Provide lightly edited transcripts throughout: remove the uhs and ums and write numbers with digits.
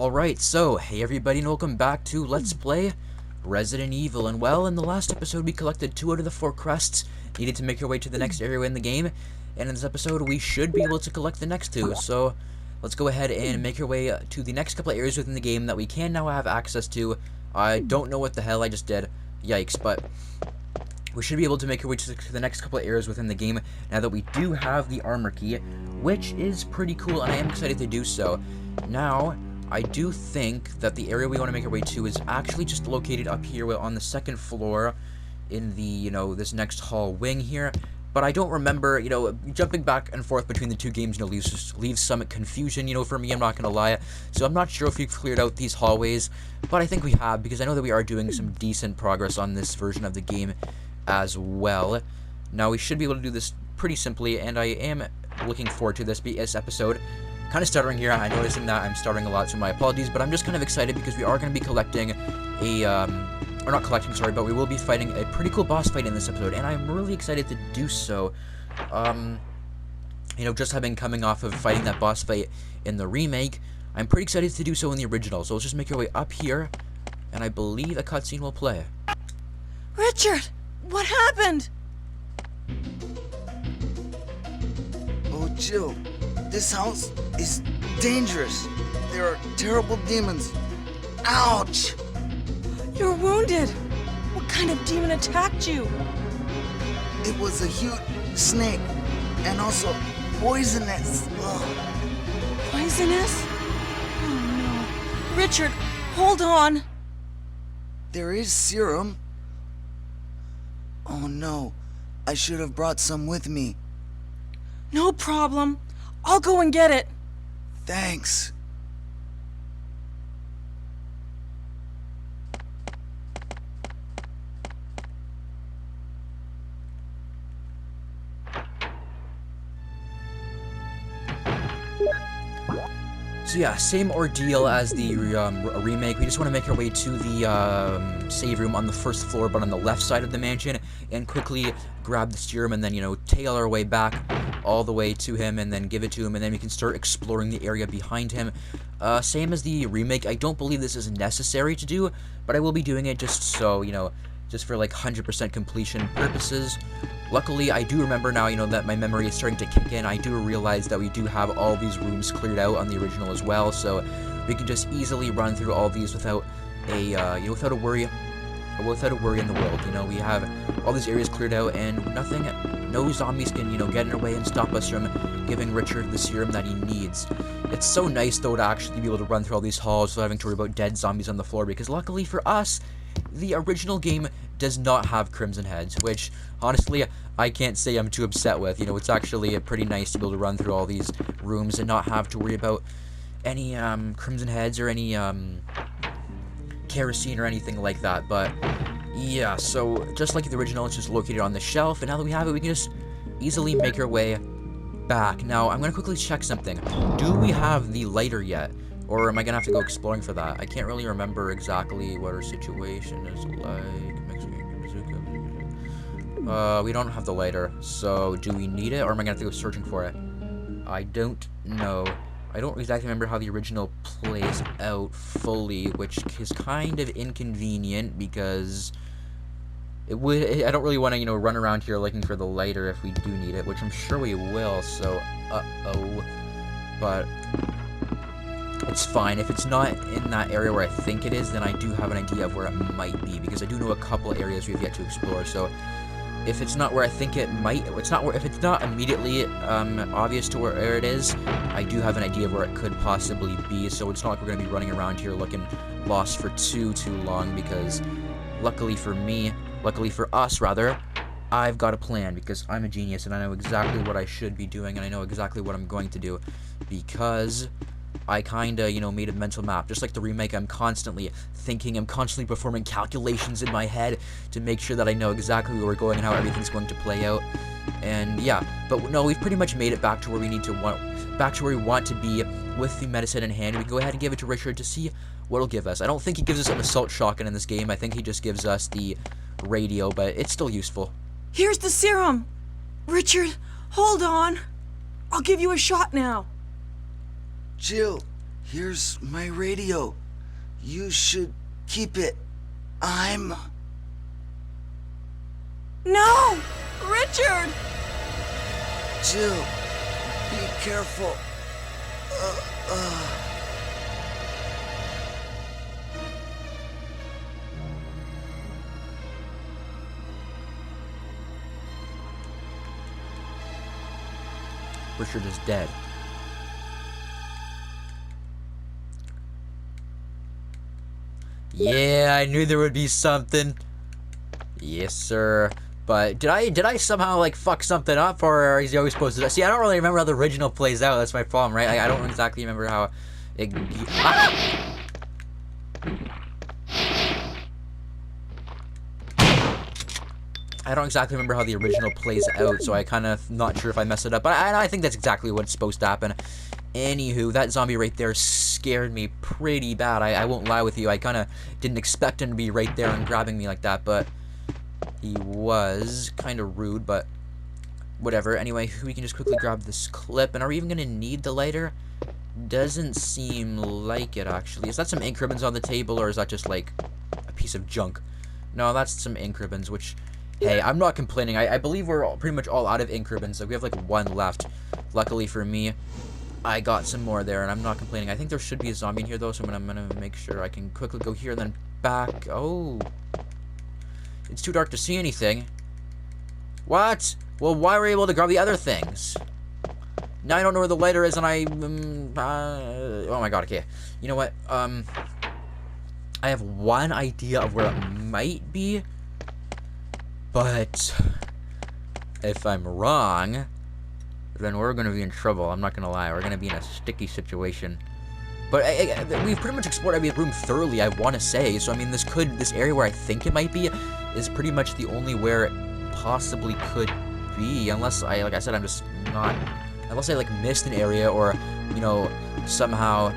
Alright, so, hey everybody and welcome back to Let's Play Resident Evil. And well, in the last episode we collected 2 out of the 4 crests needed to make our way to the next area in the game. And in this episode we should be able to collect the next 2. So, let's go ahead and make our way to the next couple of areas within the game that we can now have access to. I don't know what the hell I just did. Yikes, but we should be able to make our way to the next couple of areas within the game now that we do have the armor key, which is pretty cool and I am excited to do so. Now, I do think that the area we want to make our way to is actually just located up here on the second floor in the, this next hall wing here. But I don't remember, jumping back and forth between the 2 games, leaves some confusion, for me, I'm not going to lie. So I'm not sure if we've cleared out these hallways, but I think we have, because I know that we are doing some decent progress on this version of the game as well. Now, we should be able to do this pretty simply, and I am looking forward to this episode. Kind of stuttering here. I'm noticing that I'm stuttering a lot, so my apologies, but I'm just kind of excited because we are going to be collecting a, or not collecting, sorry, but we will be fighting a pretty cool boss fight in this episode, and I'm really excited to do so. Just having coming off of fighting that boss fight in the remake, I'm pretty excited to do so in the original, so let's just make our way up here, and I believe a cutscene will play. Richard, what happened? Oh, Jill. This house is dangerous. There are terrible demons. Ouch! You're wounded. What kind of demon attacked you? It was a huge snake and also poisonous. Ugh. Poisonous? Oh no. Richard, hold on. There is serum. Oh no, I should have brought some with me. No problem. I'll go and get it. Thanks. So yeah, same ordeal as the remake. We just want to make our way to the save room on the first floor, but on the left side of the mansion, and quickly grab the serum and then, tail our way back all the way to him and then give it to him, and then we can start exploring the area behind him. Same as the remake, I don't believe this is necessary to do, but I will be doing it just so, just for like 100% completion purposes. Luckily, I do remember now, that my memory is starting to kick in. I do realize that we do have all these rooms cleared out on the original as well, so we can just easily run through all these without a, without a worry in the world. We have all these areas cleared out, and no zombies can, get in our way and stop us from giving Richard the serum that he needs. It's so nice, though, to actually be able to run through all these halls without having to worry about dead zombies on the floor, because luckily for us, the original game does not have crimson heads, which, honestly, I can't say I'm too upset with. It's actually pretty nice to be able to run through all these rooms and not have to worry about any crimson heads or any kerosene or anything like that. But yeah, so just like the original, it's just located on the shelf, and now that we have it, we can just easily make our way back. Now, I'm going to quickly check something. Do we have the lighter yet? Or am I going to have to go exploring for that? I can't really remember exactly what our situation is like. We don't have the lighter, so do we need it, or am I going to have to go searching for it? I don't know. I don't exactly remember how the original plays out fully, which is kind of inconvenient, because I don't really want to, run around here looking for the lighter if we do need it, which I'm sure we will, so, but it's fine. If it's not in that area where I think it is, then I do have an idea of where it might be, because I do know a couple areas we've yet to explore, so if it's not where I think it might, if it's not immediately obvious to where it is, I do have an idea of where it could possibly be, so it's not like we're going to be running around here looking lost for too long, because luckily for us, I've got a plan, because I'm a genius, and I know exactly what I should be doing, and I know exactly what I'm going to do, because I kinda, made a mental map. Just like the remake, I'm constantly thinking, I'm constantly performing calculations in my head to make sure that I know exactly where we're going and how everything's going to play out. And yeah, but no, we've pretty much made it back to where we back to where we want to be with the medicine in hand. We can go ahead and give it to Richard to see what it'll give us. I don't think he gives us an assault shotgun in this game. I think he just gives us the radio, but it's still useful. Here's the serum. Richard, hold on. I'll give you a shot now. Jill, Here's my radio. You should keep it. I'm... No! Richard! Jill, be careful. Richard is dead. Yeah, I knew there would be something. Yes, sir. But did I somehow like fuck something up, or is he always supposed to? See, I don't really remember how the original plays out. That's my problem, right? I don't exactly remember how it. Ah! I don't exactly remember how the original plays out, so I kind of not sure if I mess it up. But I think that's exactly what's supposed to happen. Anywho, that zombie right there scared me pretty bad. I won't lie with you. I kind of didn't expect him to be right there and grabbing me like that, but he was kind of rude, but whatever. Anyway, we can just quickly grab this clip. And are we even going to need the lighter? Doesn't seem like it, actually. Is that some ink ribbons on the table, or is that just, like, a piece of junk? No, that's some ink ribbons, which... Hey, I'm not complaining. I believe we're pretty much all out of ink ribbons. Like, we have, like, one left. Luckily for me, I got some more there, and I'm not complaining. I think there should be a zombie in here, though, so I'm gonna make sure I can quickly go here and then back. Oh. It's too dark to see anything. What? Well, why were we able to grab the other things? Now I don't know where the lighter is, and oh my god, okay. You know what? I have one idea of where it might be, but if I'm wrong, then we're going to be in trouble. I'm not going to lie. We're going to be in a sticky situation. But we've pretty much explored every room thoroughly, I want to say. So, I mean, this area where I think it might be is pretty much the only where it possibly could be. Unless like I said, I'm just not... Unless I, like, missed an area or, you know, somehow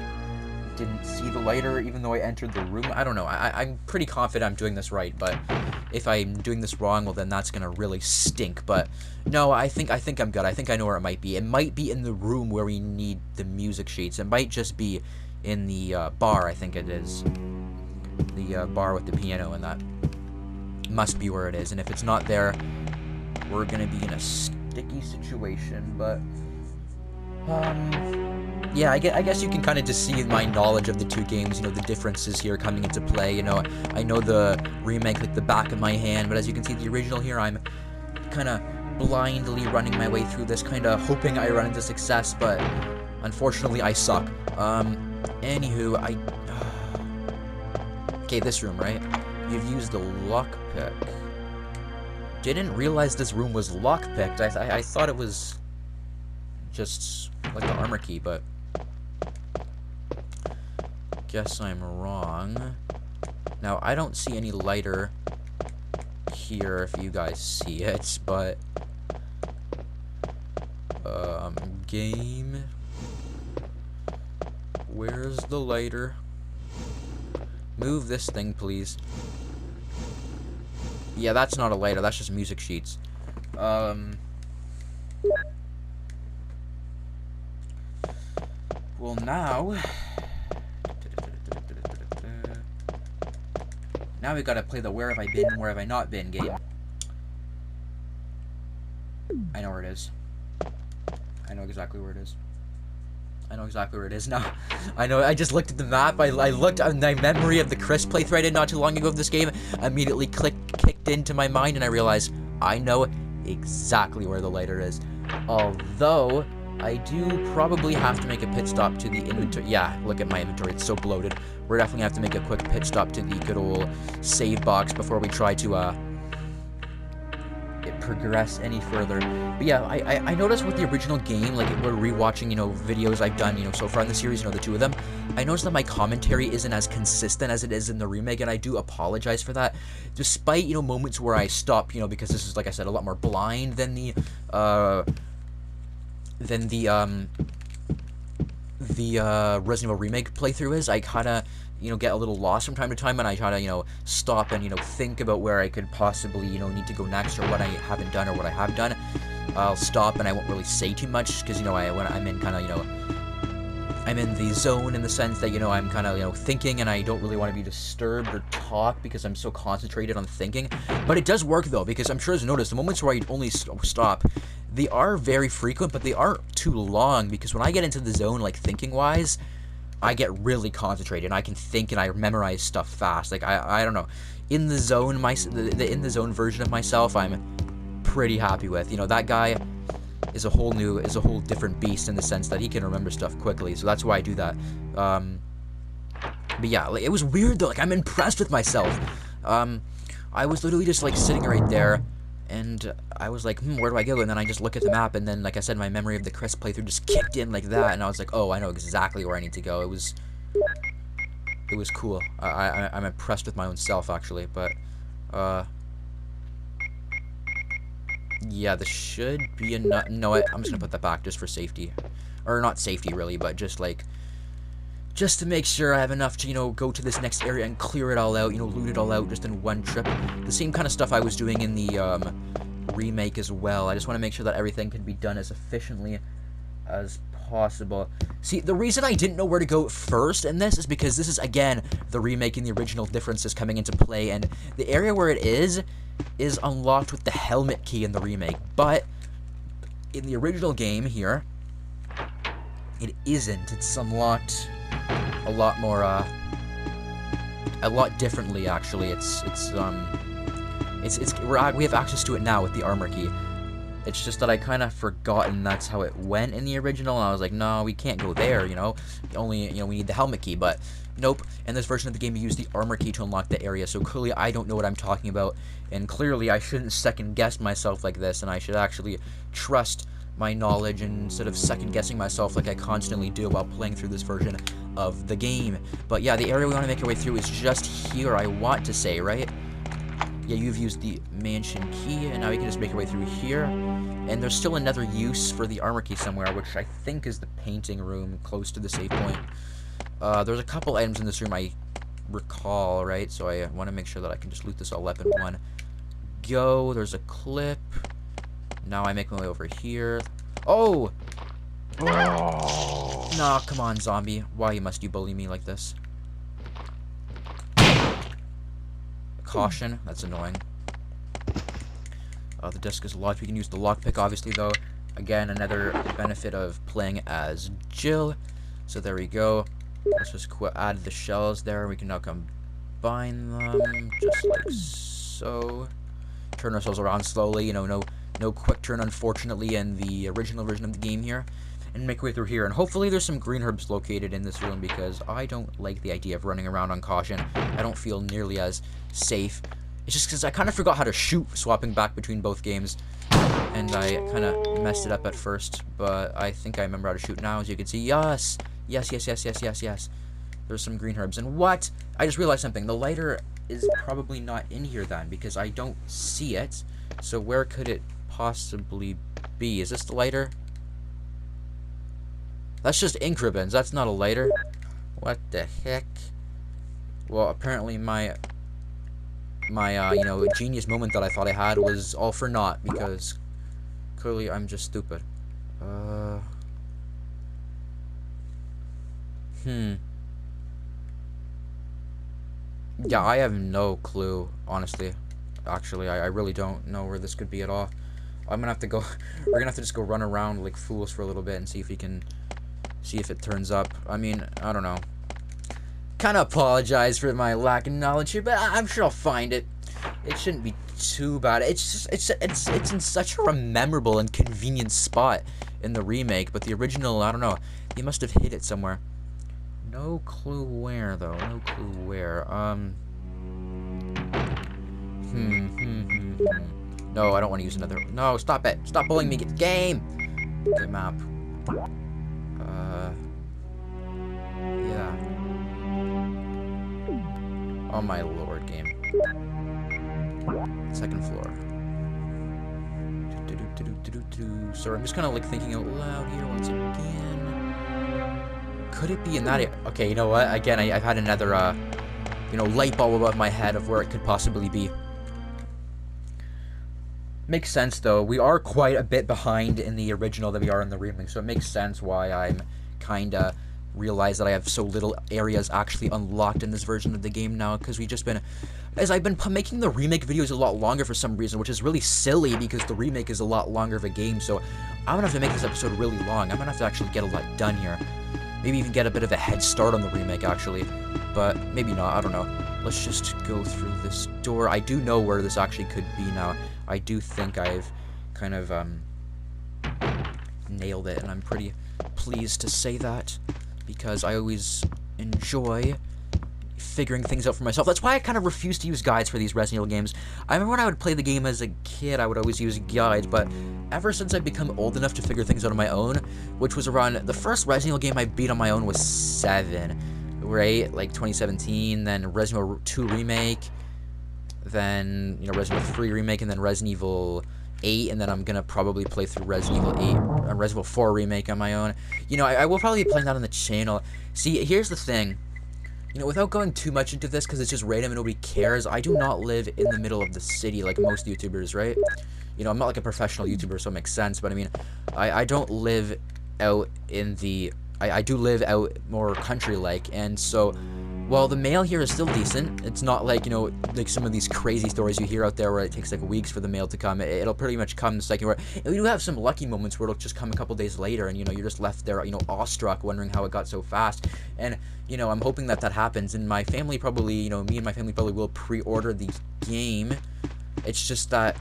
didn't see the lighter even though I entered the room. I don't know. I'm pretty confident I'm doing this right, but if I'm doing this wrong, well, then that's gonna really stink. But no, I think I'm good. I think I know where it might be. It might be in the room where we need the music sheets. It might just be in the bar, I think it is. The bar with the piano and that. Must be where it is. And if it's not there, we're gonna be in a sticky situation, but... yeah, I guess you can kind of just see my knowledge of the two games, you know, the differences here coming into play, you know. I know the remake like the back of my hand, but as you can see, the original here, I'm kind of blindly running my way through this, kind of hoping I run into success, but unfortunately, I suck. Anywho, okay, this room, right? You've used the lockpick. Didn't realize this room was lockpicked. I thought it was just like the armor key, but guess I'm wrong. Now, I don't see any lighter here if you guys see it, but game, where's the lighter? Move this thing, please. Yeah, that's not a lighter, that's just music sheets. Well, now we gotta play the where have I been and where have I not been game. I know where it is. I know exactly where it is. I know exactly where it is now. I know, I just looked at the map. I looked at my memory of the Crests playthrough I did not too long ago of this game. Immediately kicked into my mind, and I realized I know exactly where the lighter is. Although, I do probably have to make a pit stop to the inventory. Yeah, look at my inventory. It's so bloated. We're definitely have to make a quick pit stop to the good old save box before we try to, progress any further. But yeah, I noticed with the original game, like, we're rewatching, you know, videos I've done, you know, so far in the series, you know, the two of them, I noticed that my commentary isn't as consistent as it is in the remake, and I do apologize for that, despite, you know, moments where I stop, you know, because this is, like I said, a lot more blind than the Resident Evil Remake playthrough is. I kinda, you know, get a little lost from time to time, and I try to, you know, stop and, you know, think about where I could possibly, you know, need to go next, or what I haven't done, or what I have done. I'll stop, and I won't really say too much, because, you know, when I'm in kind of, you know, I'm in the zone in the sense that, you know, I'm kind of, you know, thinking and I don't really want to be disturbed or talk because I'm so concentrated on thinking. But it does work, though, because I'm sure as you noticed, the moments where I only stop, they are very frequent, but they aren't too long because when I get into the zone, like, thinking-wise, I get really concentrated and I can think and I memorize stuff fast. Like, I don't know. In the zone, the in the zone version of myself, I'm pretty happy with. You know, that guy is a whole different beast in the sense that he can remember stuff quickly, so that's why I do that. But yeah, like, it was weird though, like, I'm impressed with myself. I was literally just, like, sitting right there, and I was like, where do I go? And then I just look at the map, and then, like I said, my memory of the Crests playthrough just kicked in like that, and I was like, oh, I know exactly where I need to go. It was cool. I'm impressed with my own self, actually, but, yeah, this should be enough. No, I'm just gonna put that back just for safety. Or not safety, really, but just, like, just to make sure I have enough to, you know, go to this next area and clear it all out, you know, loot it all out just in one trip. The same kind of stuff I was doing in the, remake as well. I just want to make sure that everything can be done as efficiently as possible. See, the reason I didn't know where to go first in this is because this is, again, the remake and the original differences coming into play, and the area where it is unlocked with the helmet key in the remake, but in the original game here, it isn't. It's unlocked a lot more, a lot differently, actually. We have access to it now with the armor key. It's just that I kind of forgotten that's how it went in the original, and I was like, no, we can't go there, you know? Only, you know, we need the helmet key, but nope. In this version of the game, you use the armor key to unlock the area, so clearly I don't know what I'm talking about, and clearly I shouldn't second-guess myself like this, and I should actually trust my knowledge instead of second-guessing myself like I constantly do while playing through this version of the game. But yeah, the area we want to make our way through is just here, I want to say, right? Yeah, you've used the mansion key, and now we can just make our way through here. And there's still another use for the armor key somewhere, which I think is the painting room close to the save point. There's a couple items in this room I recall, right? So I want to make sure that I can just loot this all up in one go. There's a clip. Now I make my way over here. Oh! Nah, come on, zombie. Why must you bully me like this? Caution. That's annoying. The desk is locked. We can use the lockpick, obviously, though. Again, another benefit of playing as Jill. So there we go. Let's just add the shells there. We can now combine them, just like so. Turn ourselves around slowly. You know, no quick turn, unfortunately, in the original version of the game here. And make our way through here. And hopefully there's some green herbs located in this room, because I don't like the idea of running around on caution. I don't feel nearly as safe. It's just because I kind of forgot how to shoot, swapping back between both games. And I kind of messed it up at first, but I think I remember how to shoot now, as you can see. Yes! Yes, yes, yes, yes, yes, yes. There's some green herbs. And what? I just realized something. The lighter is probably not in here then, because I don't see it. So where could it possibly be? Is this the lighter? That's just ink ribbons. That's not a lighter. What the heck? Well, apparently my you know, genius moment that I thought I had was all for naught, because clearly I'm just stupid. Yeah, I have no clue, honestly. Actually, I really don't know where this could be at all. I'm gonna have to go, we're gonna have to just go run around like fools for a little bit and see if we can, see if it turns up. I mean, I don't know. Kind of apologize for my lack of knowledge here, but I'm sure I'll find it. It shouldn't be too bad. It's just, it's in such a memorable and convenient spot in the remake, but the original, I don't know. You must have hid it somewhere. No clue where, though. No clue where. No, I don't want to use another. No, stop it. Stop bullying me. Get the game. Okay, map. Yeah. Oh my lord, game. Second floor. Sorry, I'm just kind of like thinking out loud here once again. Could it be in that area? Okay, you know what? Again, I've had another, you know, light bulb above my head of where it could possibly be. Makes sense, though. We are quite a bit behind in the original than we are in the remake, so it makes sense why I'm kinda realize that I have so little areas actually unlocked in this version of the game now, because we've just been... As I've been making the remake videos a lot longer for some reason, which is really silly because the remake is a lot longer of a game, so I'm gonna have to make this episode really long. I'm gonna have to actually get a lot done here. Maybe even get a bit of a head start on the remake, actually. But maybe not, I don't know. Let's just go through this door. I do know where this actually could be now. I do think I've kind of, nailed it, and I'm pretty pleased to say that, because I always enjoy figuring things out for myself. That's why I kind of refuse to use guides for these Resident Evil games. I remember when I would play the game as a kid, I would always use guides, but ever since I've become old enough to figure things out on my own, which was around... The first Resident Evil game I beat on my own was 7, right? Like 2017, then Resident Evil 2 Remake, then, you know, Resident Evil 3 Remake, and then Resident Evil 8, and then I'm gonna probably play through Resident Evil 8, Resident Evil 4 Remake on my own. You know, I will probably be playing that on the channel. See, here's the thing. You know, without going too much into this, because it's just random and nobody cares, I do not live in the middle of the city like most YouTubers, right? You know, I'm not like a professional YouTuber, so it makes sense, but I mean, I don't live out in the... I do live out more country-like, and so... While the mail here is still decent, it's not like, you know, like some of these crazy stories you hear out there where it takes like weeks for the mail to come. It'll pretty much come the second where... And we do have some lucky moments where it'll just come a couple days later and, you know, you're just left there, you know, awestruck, wondering how it got so fast. And, you know, I'm hoping that that happens. And my family probably, you know, me and my family probably will pre-order the game. It's just that...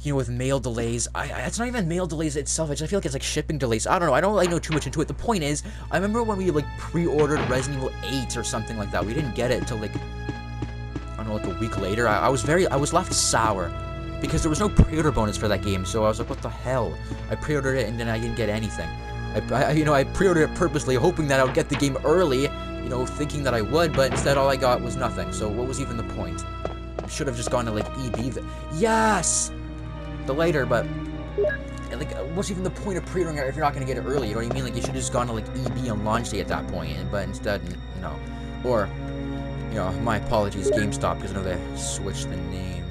You know, with mail delays, it's not even mail delays itself, I just feel like it's like shipping delays. I don't know, I don't really know too much into it. The point is, I remember when we like pre-ordered Resident Evil 8 or something like that. We didn't get it until like, I don't know, like a week later. I was left sour because there was no pre-order bonus for that game. So I was like, what the hell? I pre-ordered it and then I didn't get anything. I pre-ordered it purposely, hoping that I would get the game early, you know, thinking that I would, but instead all I got was nothing. So what was even the point? I should have just gone to like EB. Yes! The later, but like, what's even the point of pre-ordering it if you're not going to get it early? You know what I mean? Like, you should have just gone to like EB on launch day at that point, but instead, no. Or, you know, my apologies, GameStop, because I know they switched the name.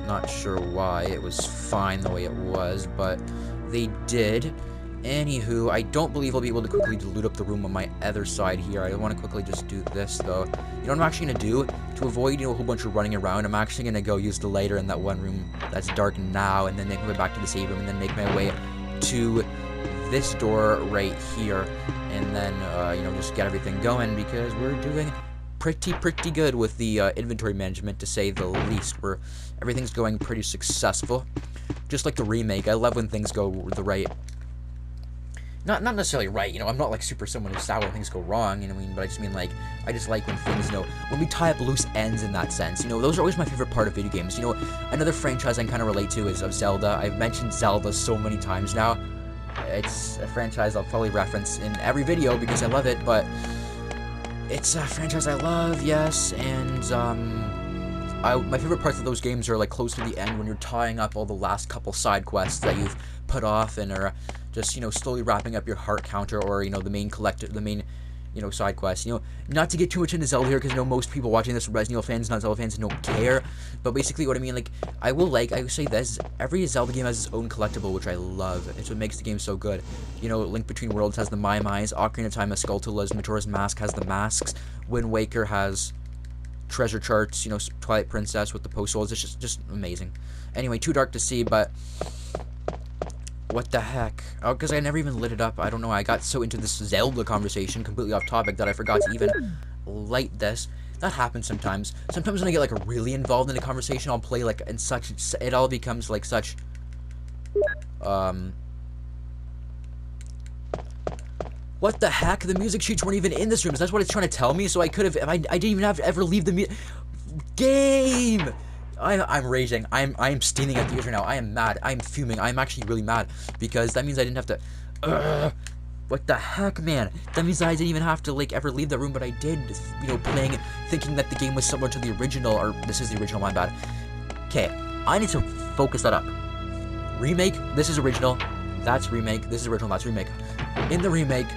Not sure why. It was fine the way it was, but they did. Anywho, I don't believe I'll be able to quickly loot up the room on my other side here. I want to quickly just do this, though. You know what I'm actually going to do? To avoid, you know, a whole bunch of running around, I'm actually going to go use the lighter in that one room that's dark now, and then make my way back to the save room, and then make my way to this door right here, and then, you know, just get everything going, because we're doing pretty good with the inventory management, to say the least. Everything's going pretty successful. Just like the remake, I love when things go the right... Not necessarily right, you know, I'm not like super someone who's sour when things go wrong, you know what I mean, but I just mean like, I just like when things, you know, when we tie up loose ends in that sense, you know, those are always my favorite part of video games. You know, another franchise I can kind of relate to is of Zelda. I've mentioned Zelda so many times now. It's a franchise I'll probably reference in every video because I love it, but it's a franchise I love, yes, and, my favorite parts of those games are like close to the end when you're tying up all the last couple side quests that you've put off and are just, you know, slowly wrapping up your heart counter, or, you know, the main, you know, side quest. You know, not to get too much into Zelda here, because, you know, most people watching this are Resident Evil fans, not Zelda fans, and don't care. But basically what I mean, like, I will say this, every Zelda game has its own collectible, which I love. It's what makes the game so good. You know, Link Between Worlds has the My Mai's, Ocarina of Time has Skulltulas, Majora's Mask has the masks, Wind Waker has treasure charts, you know, Twilight Princess with the post souls. It's just amazing. Anyway, too dark to see, but what the heck? Oh, because I never even lit it up. I don't know. I got so into this Zelda conversation, completely off topic, that I forgot to even light this. That happens sometimes. Sometimes when I get like really involved in a conversation, I'll play like in such. It all becomes like such. What the heck? The music sheets weren't even in this room. That's what it's trying to tell me. So I could have. I didn't even have to ever leave the game. I'm raging. I'm steaming at the ears right now. I am mad. I'm fuming. I'm actually really mad because that means I didn't have to. What the heck, man? That means I didn't even have to like ever leave the room, but I did. You know, playing, thinking that the game was similar to the original, or this is the original. My bad. Okay, I need to focus that up. Remake. This is original. That's remake. This is original. That's remake. In the remake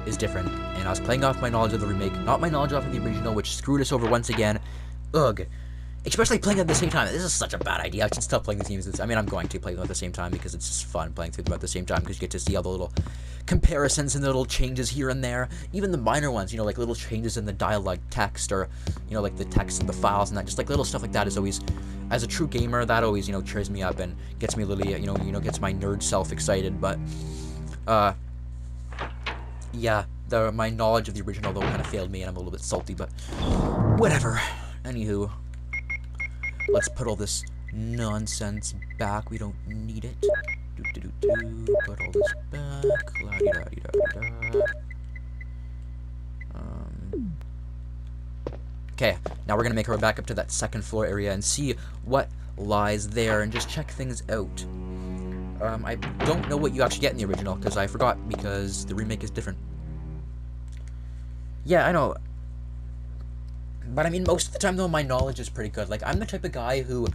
is different, and I was playing off my knowledge of the remake, not my knowledge off of the original, which screwed us over once again. Ugh. Especially playing at the same time. This is such a bad idea. I should stop playing these games. I mean, I'm going to play them at the same time because it's just fun playing through them at the same time because you get to see all the little comparisons and the little changes here and there. Even the minor ones, you know, like little changes in the dialogue text or, you know, like the text of the files and that. Just like little stuff like that is always, as a true gamer, that always, you know, cheers me up and gets me a little, you know, gets my nerd self excited. But, yeah, my knowledge of the original, though, kind of failed me and I'm a little bit salty, but whatever. Anywho. Let's put all this nonsense back. We don't need it. Put all this back. La-di-da-di-da-di-da. Okay, now we're gonna make our way back up to that second floor area and see what lies there and just check things out. I don't know what you actually get in the original because I forgot because the remake is different. Yeah, I know. But I mean, most of the time, though, my knowledge is pretty good. Like, I'm the type of guy who...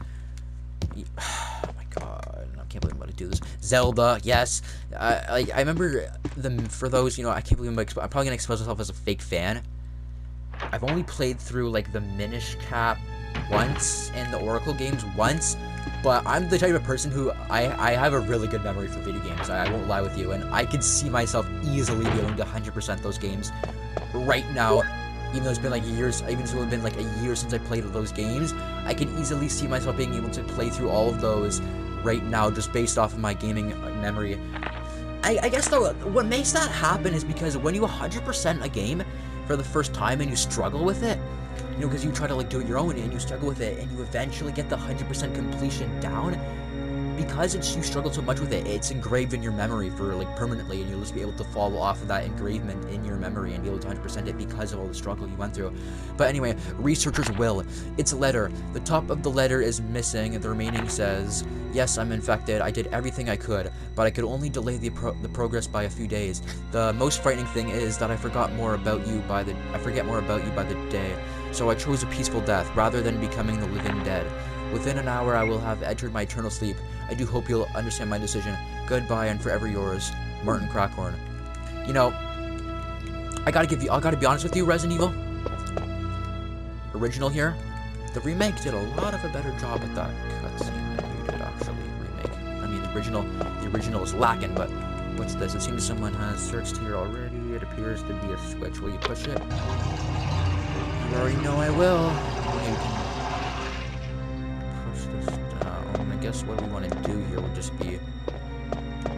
Oh, my God. I can't believe I'm about to do this. Zelda, yes. I remember, for those, you know, I can't believe I'm probably going to expose myself as a fake fan. I've only played through, like, the Minish Cap once and the Oracle games once. But I'm the type of person who... I have a really good memory for video games. I won't lie with you. And I could see myself easily being able to 100% those games right now. Even though it's been like years, even though it's been like a year since I played those games, I can easily see myself being able to play through all of those right now just based off of my gaming memory. I guess though, what makes that happen is because when you 100% a game for the first time and you struggle with it, you know, because you try to like do it your own and you struggle with it and you eventually get the 100% completion down, because you struggled so much with it, it's engraved in your memory for like permanently, and you'll just be able to follow off of that engravement in your memory and be able to 100% it because of all the struggle you went through. But anyway, researchers will. It's a letter. The top of the letter is missing, and the remaining says, "Yes, I'm infected. I did everything I could, but I could only delay the progress by a few days. The most frightening thing is that I forget more about you by the day. So I chose a peaceful death rather than becoming the living dead. Within an hour, I will have entered my eternal sleep. I do hope you'll understand my decision. Goodbye and forever yours, Martin Crackhorn." You know, I gotta be honest with you, Resident Evil. Original here, the remake did a lot of a better job at that cutscene than you did actually remake. I mean, the original is lacking, but what's this? It seems someone has searched here already. It appears to be a switch. Will you push it? You already know I will. You can I guess what we want to do here would just be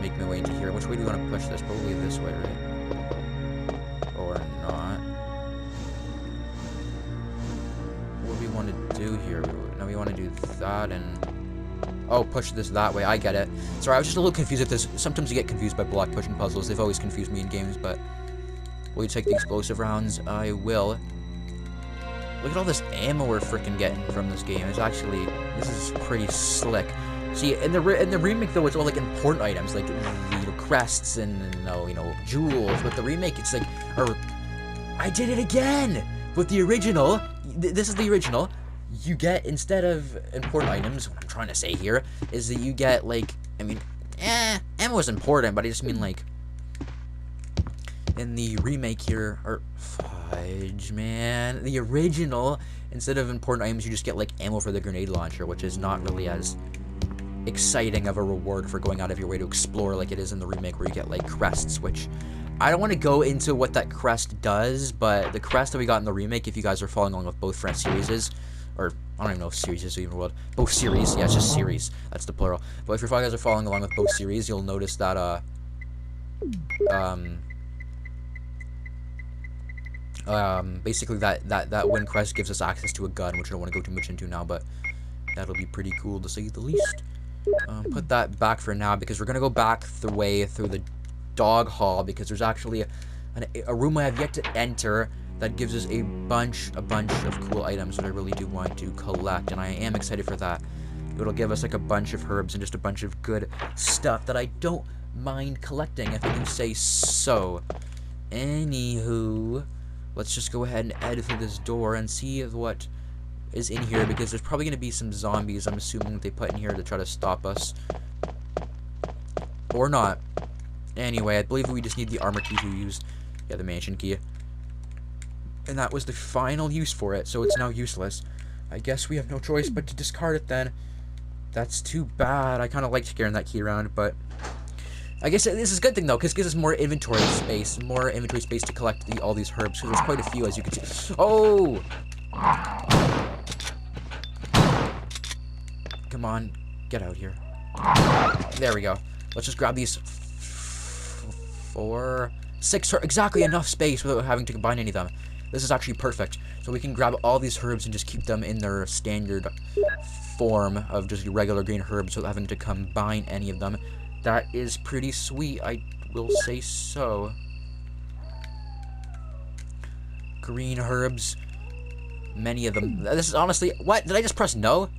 make my way into here. Which way do we want to push this? Probably this way, right? Or not. What do we want to do here? No, we want to do that and... Oh, push this that way. I get it. Sorry, I was just a little confused with this. Sometimes you get confused by block pushing puzzles. They've always confused me in games, but... Will you take the explosive rounds? I will. Look at all this ammo we're freaking getting from this game. This is pretty slick. See, in the remake though, it's all like important items, like crests and jewels. With the remake, it's like, I did it again. With the original, this is the original. You get, instead of important items, what I'm trying to say here is that you get like, ammo is important, but I just mean like, in the remake here, fudge, man. The original, instead of important items, you just get, like, ammo for the grenade launcher, which is not really as exciting of a reward for going out of your way to explore like it is in the remake, where you get, like, crests, which... I don't want to go into what that crest does, but the crest that we got in the remake, if you guys are following along with both friend series, or, I don't even know if series is even a word. Both series, yeah, it's just series. That's the plural. But if you guys are following along with both series, you'll notice that, basically that wind crest gives us access to a gun, which I don't want to go too much into now, but that'll be pretty cool to say the least. Put that back for now, because we're gonna go back the way through the dog hall, because there's actually a room I have yet to enter that gives us a bunch of cool items that I really do want to collect, and I am excited for that. It'll give us like a bunch of herbs and just a bunch of good stuff that I don't mind collecting, if I do say so. Anywho, let's just go ahead and head through this door and see what is in here, because there's probably going to be some zombies, I'm assuming, that they put in here to try to stop us. Or not. Anyway, I believe we just need the armor key to use. The mansion key. And that was the final use for it, so it's now useless. I guess we have no choice but to discard it then. That's too bad. I kind of liked carrying that key around, but I guess this is a good thing though, because it gives us more inventory space to collect all these herbs. Because there's quite a few, as you can see. Oh! Come on, get out here. There we go. Let's just grab these 6 herbs. Exactly enough space without having to combine any of them. This is actually perfect. So we can grab all these herbs and just keep them in their standard form of just regular green herbs without having to combine any of them. That is pretty sweet, I will say so. Green herbs. Many of them. This is honestly... What? Did I just press no?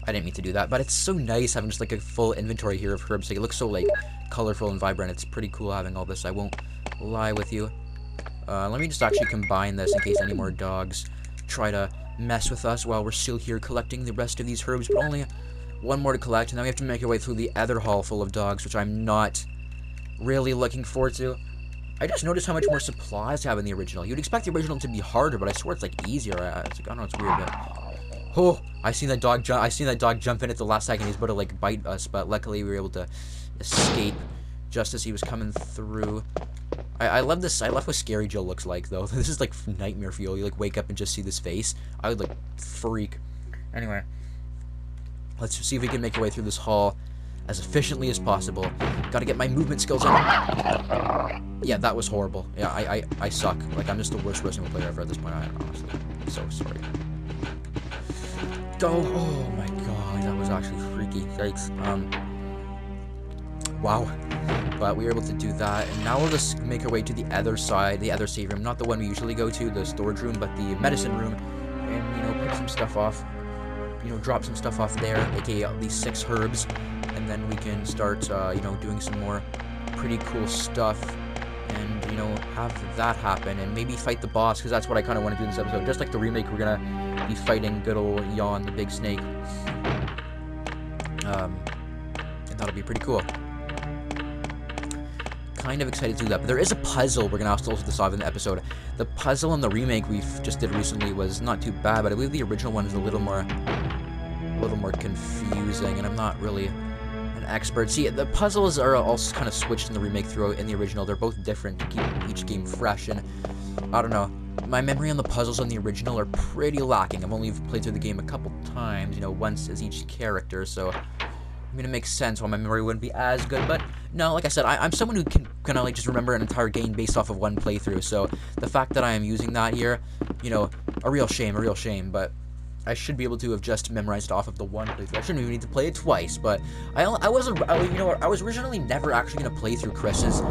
I didn't mean to do that, but it's so nice having just like a full inventory here of herbs. Like, it looks so like colorful and vibrant. It's pretty cool having all this. I won't lie with you. Let me just actually combine this in case any more dogs try to mess with us while we're still here collecting the rest of these herbs. But only one more to collect, and then we have to make our way through the other hall full of dogs, which I'm not really looking forward to. I just noticed how much more supplies I have in the original. You'd expect the original to be harder, but I swear it's like easier. I don't know, it's weird, but... Oh, I seen that dog jump in at the last second. He's about to like bite us, but luckily we were able to escape just as he was coming through. I love this. I love what Scary Joe looks like, though. This is like nightmare fuel. You like wake up and just see this face. I would like freak. Anyway, let's see if we can make our way through this hall as efficiently as possible. Gotta get my movement skills on. Yeah, that was horrible. Yeah, I suck. Like, I'm just the worst Resident Evil player ever at this point. Honestly, I'm so sorry. Go! Oh my god, that was actually freaky. Yikes. Wow. But we were able to do that, and now we'll just make our way to the other side, the other save room. Not the one we usually go to, the storage room, but the medicine room, and, you know, pick some stuff off. You know, drop some stuff off there, aka these 6 herbs, and then we can start, you know, doing some more pretty cool stuff, and, you know, have that happen, and maybe fight the boss, because that's what I kind of want to do in this episode. Just like the remake, we're gonna be fighting good old Yawn, the big snake. And that'll be pretty cool. Kind of excited to do that, but there is a puzzle we're gonna also solve in the episode. The puzzle in the remake we just did recently was not too bad, but I believe the original one is a little more confusing, and I'm not really an expert. See, the puzzles are also kind of switched in the remake throughout in the original. They're both different to keep each game fresh, and I don't know. My memory on the puzzles on the original are pretty lacking. I've only played through the game a couple times, you know, once as each character, so I mean, it makes sense why my memory wouldn't be as good, but no, like I said, I'm someone who can kind of like just remember an entire game based off of one playthrough, so the fact that I am using that here, you know, a real shame, but I should be able to have just memorized it off of the one playthrough. I shouldn't even need to play it twice, but you know what, I was originally never actually going to play through Crests.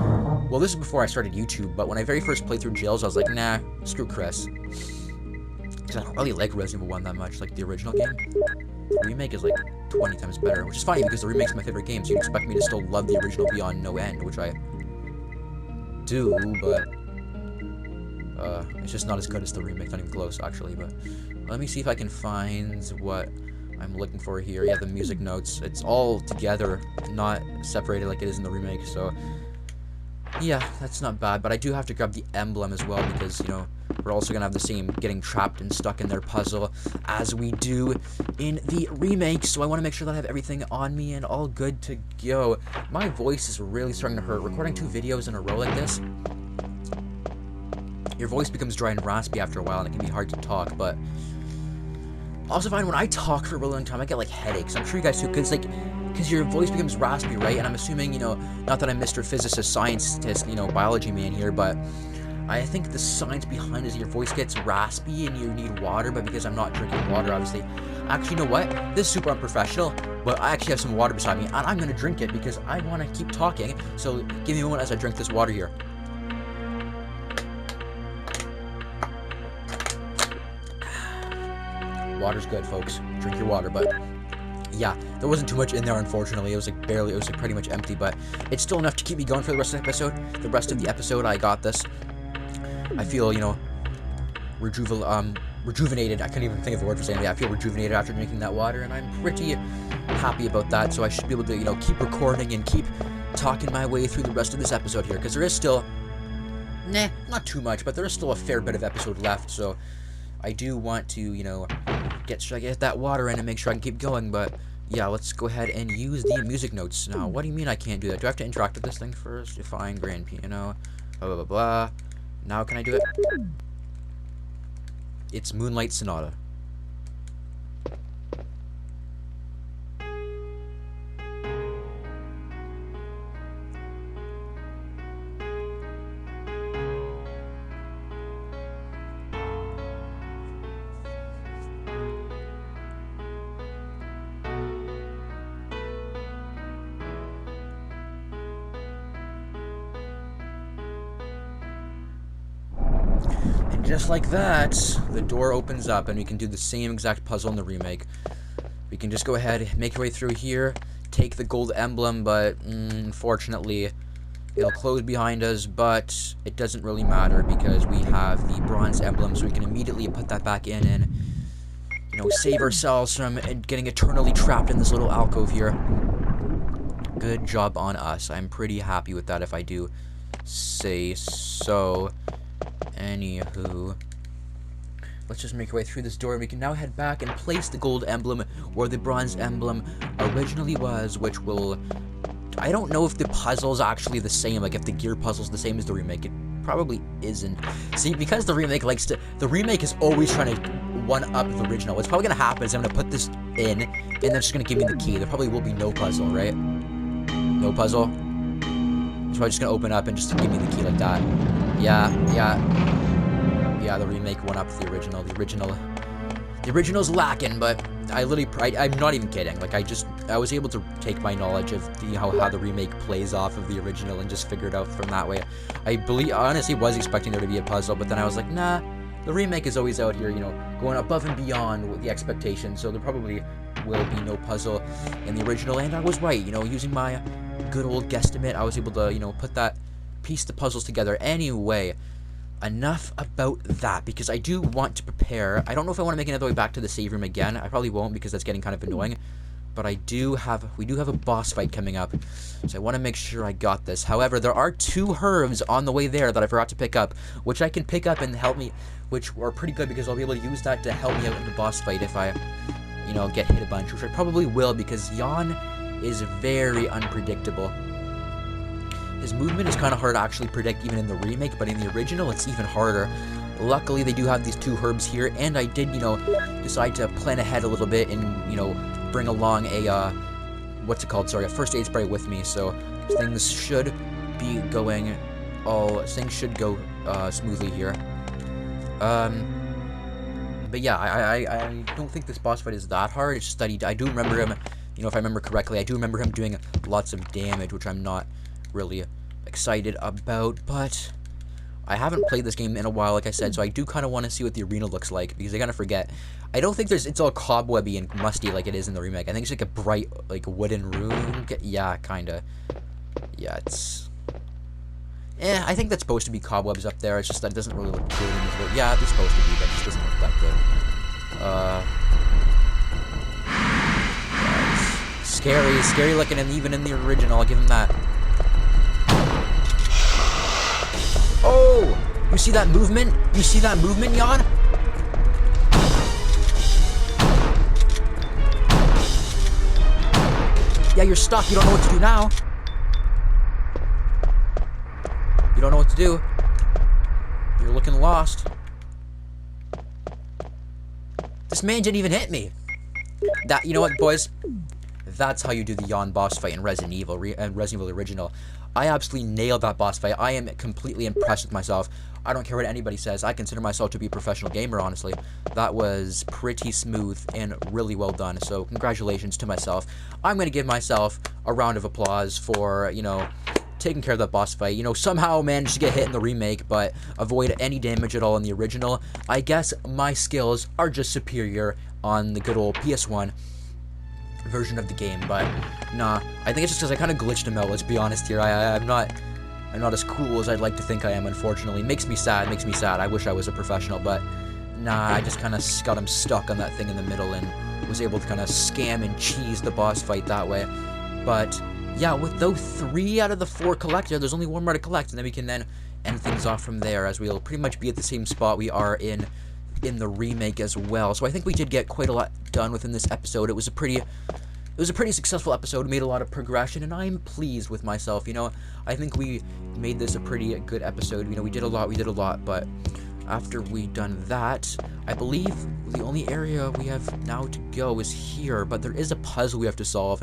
Well, this is before I started YouTube, but when I very first played through Jails, I was like, nah, screw Crests. Because I don't really like Resident Evil 1 that much, like the original game. The remake is like 20 times better, which is funny because the remake's my favorite game, so you'd expect me to still love the original beyond no end, which I do, but it's just not as good as the remake, not even close, actually. But let me see if I can find what I'm looking for here. Yeah, the music notes. It's all together, not separated like it is in the remake, so yeah, that's not bad. But I do have to grab the emblem as well because, you know, we're also gonna have the same getting trapped and stuck in their puzzle as we do in the remake, so I want to make sure that I have everything on me and all good to go. My voice is really starting to hurt. Recording 2 videos in a row like this, your voice becomes dry and raspy after a while, and it can be hard to talk. But I also find when I talk for a really long time, I get like headaches. I'm sure you guys do, because your voice becomes raspy, right? And I'm assuming, you know, not that I'm Mr. Physicist, Scientist, you know, Biology man here, but I think the science behind it is your voice gets raspy and you need water, but because I'm not drinking water, obviously. Actually, you know what? This is super unprofessional, but I actually have some water beside me, and I'm going to drink it because I want to keep talking. So give me a moment as I drink this water here. Water's good, folks. Drink your water, but yeah, there wasn't too much in there, unfortunately. It was like barely, it was like pretty much empty, but it's still enough to keep me going for the rest of the episode. The rest of the episode, I got this. I feel, you know, rejuvenated. I can't even think of the word for saying it. I feel rejuvenated after drinking that water, and I'm pretty happy about that. So I should be able to, you know, keep recording and keep talking my way through the rest of this episode here, because there is still, not too much, but there is still a fair bit of episode left. So I do want to, you know, Should I get that water in and make sure I can keep going, but yeah, let's go ahead and use the music notes now. What do you mean I can't do that? Do I have to interact with this thing first? Define grand piano, blah, blah, blah, blah. Now can I do it? It's Moonlight Sonata. Just like that, the door opens up and we can do the same exact puzzle in the remake. We can just go ahead, make our way through here, take the gold emblem, but unfortunately, it'll close behind us, but it doesn't really matter because we have the bronze emblem, so we can immediately put that back in and, you know, save ourselves from getting eternally trapped in this little alcove here. Good job on us. I'm pretty happy with that if I do say so. Anywho, let's just make our way through this door, and we can now head back and place the gold emblem where the bronze emblem originally was, which will... I don't know if the puzzle's actually the same, like if the gear puzzle's the same as the remake. It probably isn't. See, because the remake likes to... The remake is always trying to one-up the original. What's probably going to happen is I'm going to put this in, and they're just going to give me the key. There probably will be no puzzle, right? No puzzle? It's probably just going to open up and just give me the key like that. Yeah, the remake went up to the original. The original's lacking, but I'm not even kidding. Like, I was able to take my knowledge of how the remake plays off of the original and just figure it out from that way. I honestly was expecting there to be a puzzle, but then I was like, nah, the remake is always out here, you know, going above and beyond with the expectations, so there probably will be no puzzle in the original, and I was right, you know, using my good old guesstimate, I was able to, you know, piece the puzzles together. Anyway, enough about that, because I do want to prepare. I don't know if I want to make another way back to the save room again. I probably won't, because that's getting kind of annoying. But we do have a boss fight coming up, so I want to make sure I got this. However, there are 2 herbs on the way there that I forgot to pick up, which I can pick up and help me, which are pretty good, because I'll be able to use that to help me out in the boss fight if I, you know, get hit a bunch, which I probably will, because Yawn is very unpredictable. His movement is kind of hard to actually predict even in the remake, but in the original, it's even harder. Luckily, they do have these 2 herbs here, and I did, you know, decide to plan ahead a little bit and, you know, bring along a, what's it called? Sorry, a first aid spray with me, so things should be going, things should go, smoothly here. But yeah, I don't think this boss fight is that hard. It's just that I do remember him, you know, if I remember correctly, I do remember him doing lots of damage, which I'm not really excited about, but I haven't played this game in a while, like I said, so I do kind of want to see what the arena looks like, because I kind of forget. I don't think it's all cobwebby and musty like it is in the remake. I think it's like a bright, like, wooden room. Yeah, kind of. Yeah, it's... I think that's supposed to be cobwebs up there. It's just that it doesn't really look good in this video. Yeah, it's supposed to be, but it just doesn't look that good. Yeah, it's scary looking, and even in the original, I'll give him that. Oh! You see that movement? You see that movement, Yawn? Yeah, you're stuck. You don't know what to do now. You don't know what to do. You're looking lost. This man didn't even hit me. You know what, boys? That's how you do the Yawn boss fight in Resident Evil, Resident Evil Original. I absolutely nailed that boss fight. I am completely impressed with myself. I don't care what anybody says. I consider myself to be a professional gamer, honestly. That was pretty smooth and really well done. So congratulations to myself. I'm going to give myself a round of applause for, you know, taking care of that boss fight. You know, somehow managed to get hit in the remake, but avoid any damage at all in the original. I guess my skills are just superior on the good old PS1 version of the game, but nah, I think it's just because I kind of glitched him out, let's be honest here. I'm not as cool as I'd like to think I am, unfortunately. Makes me sad. I wish I was a professional, but nah, I just kind of got him stuck on that thing in the middle and was able to kind of scam and cheese the boss fight that way. But yeah, with those 3 out of the 4 collected, there's only 1 more to collect, and then we can then end things off from there, as we'll pretty much be at the same spot we are in in the remake as well. So I think we did get quite a lot done within this episode. It was a pretty successful episode, made a lot of progression, and I'm pleased with myself. You know, I think we made this a pretty good episode. You know, we did a lot, but after we done that, I believe the only area we have now to go is here, but there is a puzzle we have to solve,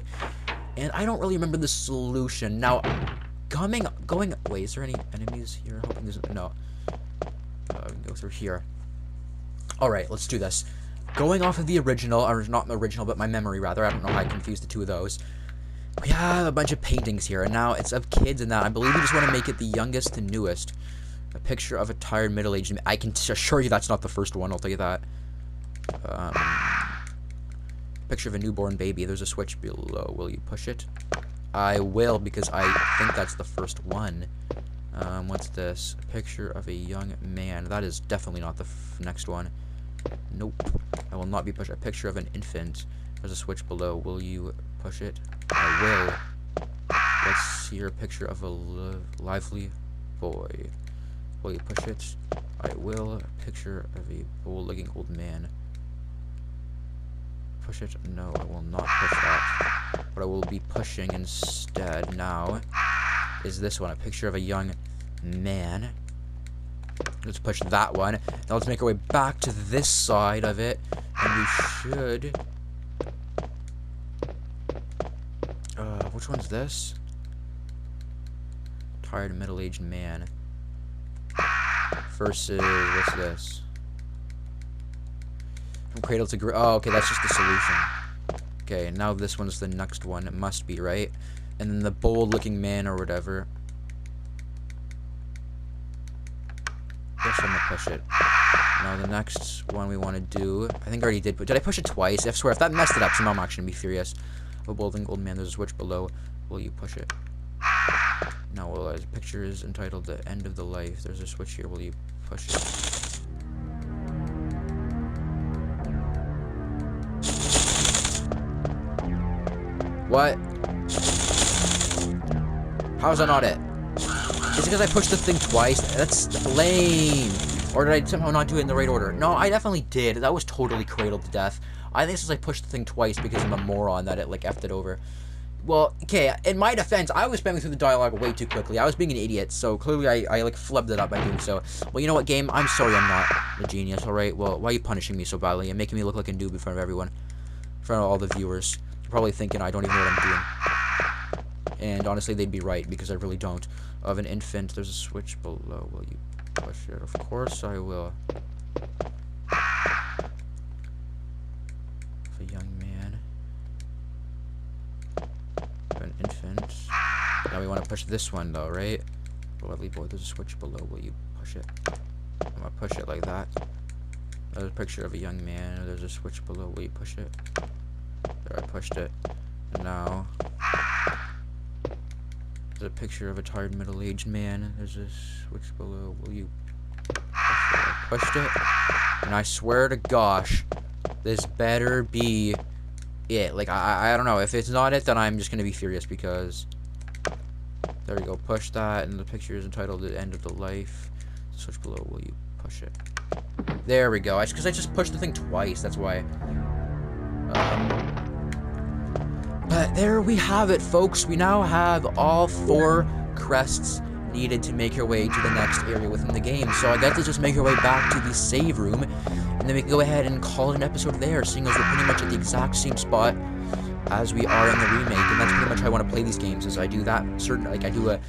and I don't really remember the solution. Now, wait, is there any enemies here? Hoping there's, no. We can go through here. Alright, let's do this. Going off of the original, or not the original, but my memory rather, I don't know how I confused the two of those. We have a bunch of paintings here, and now it's of kids and that. I believe we just want to make it the youngest to newest. A picture of a tired middle-aged man. I can assure you that's not the first one, I'll tell you that. Picture of a newborn baby. There's a switch below. Will you push it? I will, because I think that's the first one. What's this? A picture of a young man. That is definitely not the next one. Nope. I will not be pushing. A picture of an infant. There's a switch below. Will you push it? I will. Let's see your picture of a lively boy. Will you push it? I will. A picture of a bow-legging old man. Push it? No, I will not push that. What I will be pushing instead now is this one. A picture of a young man. Let's push that one. Now let's make our way back to this side of it. And we should... which one's this? Tired middle-aged man. Versus, what's this? From cradle to grave. Oh, okay, that's just the solution. Okay, now this one's the next one. It must be, right? And then the bold-looking man or whatever. Guess I'm gonna push it. Now the next one we want to do, I think I already did. But did I push it twice? I swear, if that messed it up, somehow I'm actually gonna be furious. A bold-looking old man. There's a switch below. Will you push it? Now, well, the picture is entitled "The End of the Life." There's a switch here. Will you push it? What? How is that not it? Is it because I pushed the thing twice? That's lame. Or did I somehow not do it in the right order? No, I definitely did. That was totally cradled to death. I think it's just I pushed the thing twice because I'm a moron that it, like, effed it over. Well, okay, in my defense, I was spamming through the dialogue way too quickly. I was being an idiot, so clearly I like, flubbed it up by doing so. Well, you know what, game? I'm sorry I'm not a genius, alright? Well, why are you punishing me so badly and making me look like a noob in front of everyone? In front of all the viewers. You're probably thinking I don't even know what I'm doing. And honestly, they'd be right, because I really don't. Of an infant, there's a switch below. Will you push it? Of course I will. Of a young man. Of an infant. Now we want to push this one, though, right? Lovely boy, there's a switch below. Will you push it? I'm gonna push it like that. There's a picture of a young man. There's a switch below. Will you push it? There, I pushed it. And now... there's a picture of a tired middle-aged man. There's a switch below. Will you push it? I pushed it. And I swear to gosh, this better be it. Like, I don't know. If it's not it, then I'm just gonna be furious because... there we go. Push that. And the picture is entitled "The End of the Life." Switch below. Will you push it? There we go. It's because I just pushed the thing twice. That's why. But there we have it, folks. We now have all 4 crests needed to make our way to the next area within the game. So I guess let's just make our way back to the save room, and then we can go ahead and call it an episode there, seeing as we're pretty much at the exact same spot as we are in the remake. And that's pretty much how I want to play these games, is I do that certain, like, I do a,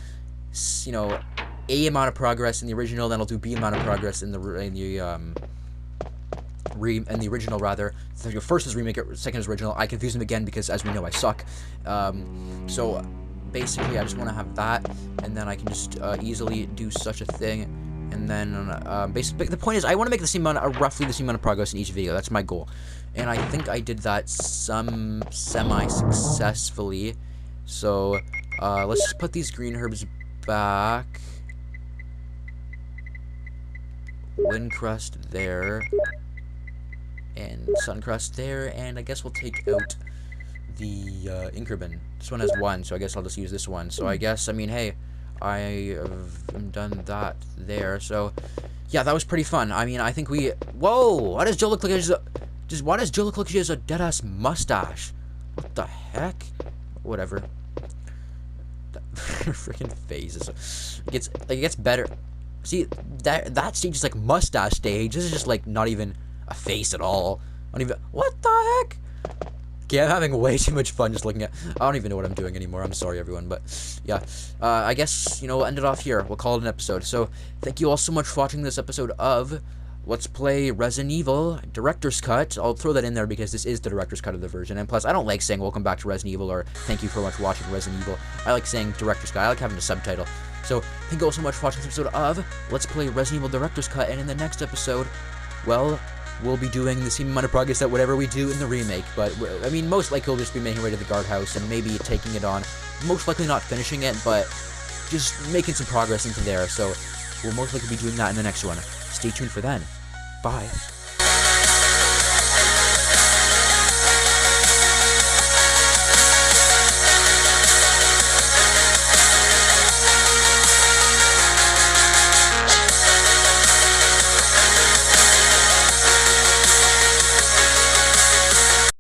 you know, A amount of progress in the original, then I'll do B amount of progress in the original, rather. So first is remake, second is original. I confuse them again because, as we know, I suck. So basically, I just want to have that, and then I can just easily do such a thing. And then basically, the point is, I want to make the same amount, roughly the same amount of progress in each video. That's my goal, and I think I did that semi-successfully. So let's just put these green herbs back. Wind crest there. And Suncrest there, and I guess we'll take out the Inkerbin. This one has 1, so I guess I'll just use this one. So I guess, I mean, hey, I have done that there. So, yeah, that was pretty fun. I mean, I think we... Whoa! Why does Joe look like why does Joe look like she has a dead-ass mustache? What the heck? Whatever. Her freaking face is... It gets better. See, that stage is like mustache stage. This is just like not even a face at all. Not even... What the heck? Okay, I'm having way too much fun just looking at... I don't even know what I'm doing anymore. I'm sorry, everyone. But, yeah. I guess, we'll end it off here. We'll call it an episode. So, thank you all so much for watching this episode of Let's Play Resident Evil Director's Cut. I'll throw that in there because this is the Director's Cut of the version. And plus, I don't like saying welcome back to Resident Evil or thank you for much watching Resident Evil. I like saying Director's Cut. I like having a subtitle. So, thank you all so much for watching this episode of Let's Play Resident Evil Director's Cut. And in the next episode, well... we'll be doing the same amount of progress that whatever we do in the remake, but, I mean, most likely we'll just be making our way to the guardhouse and maybe taking it on. Most likely not finishing it, but just making some progress into there, so we'll most likely be doing that in the next one. Stay tuned for then. Bye.